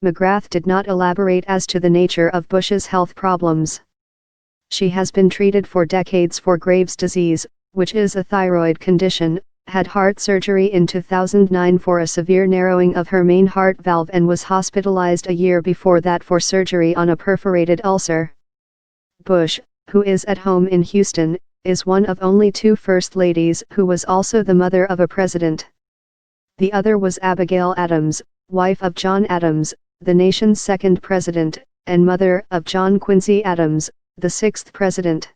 McGrath did not elaborate as to the nature of Bush's health problems. She has been treated for decades for Graves' disease, which is a thyroid condition, had heart surgery in 2009 for a severe narrowing of her main heart valve and was hospitalized a year before that for surgery on a perforated ulcer. Bush, who is at home in Houston, is one of only two First Ladies who was also the mother of a president. The other was Abigail Adams, wife of John Adams, the nation's second president, and mother of John Quincy Adams, the sixth president.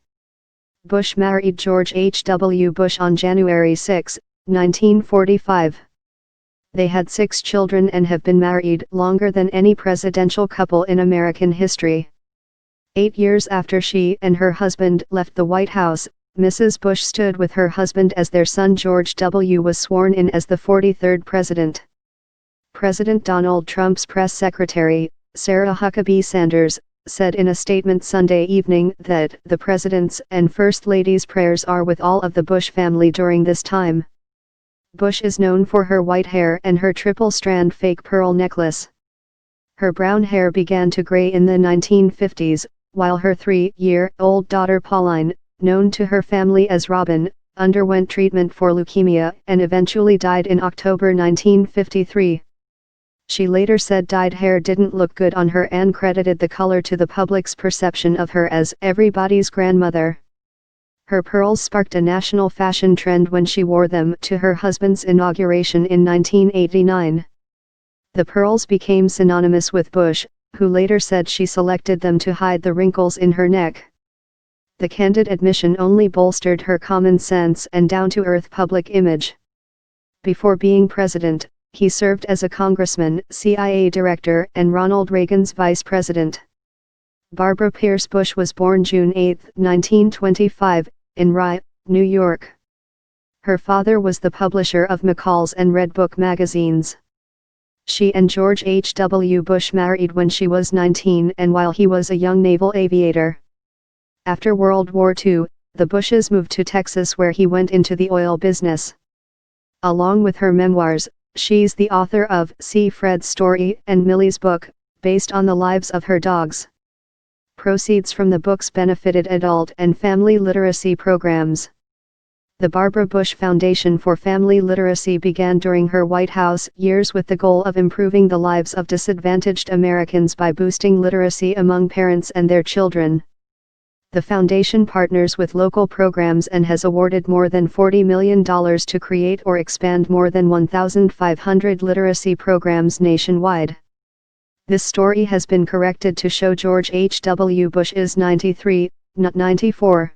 Bush married George H. W. Bush on January 6, 1945. They had 6 children and have been married longer than any presidential couple in American history. 8 years after she and her husband left the White House, Mrs. Bush stood with her husband as their son George W. was sworn in as the 43rd president. President Donald Trump's press secretary, Sarah Huckabee Sanders, said in a statement Sunday evening that the President's and First Lady's prayers are with all of the Bush family during this time. Bush is known for her white hair and her triple-strand fake pearl necklace. Her brown hair began to gray in the 1950s, while her 3-year-old daughter Pauline, known to her family as Robin, underwent treatment for leukemia and eventually died in October 1953. She later said dyed hair didn't look good on her and credited the color to the public's perception of her as everybody's grandmother. Her pearls sparked a national fashion trend when she wore them to her husband's inauguration in 1989. The pearls became synonymous with Bush, who later said she selected them to hide the wrinkles in her neck. The candid admission only bolstered her common sense and down-to-earth public image. Before being president, he served as a congressman, CIA director, and Ronald Reagan's vice president. Barbara Pierce Bush was born June 8, 1925, in Rye, New York. Her father was the publisher of McCall's and Red Book magazines. She and George H. W. Bush married when she was 19 and while he was a young naval aviator. After World War II, the Bushes moved to Texas where he went into the oil business. Along with her memoirs, she's the author of See Fred's Story and Millie's Book, based on the lives of her dogs. Proceeds from the books benefited adult and family literacy programs. The Barbara Bush Foundation for Family Literacy began during her White House years with the goal of improving the lives of disadvantaged Americans by boosting literacy among parents and their children. The foundation partners with local programs and has awarded more than $40 million to create or expand more than 1,500 literacy programs nationwide. This story has been corrected to show George H. W. Bush is 93, not 94.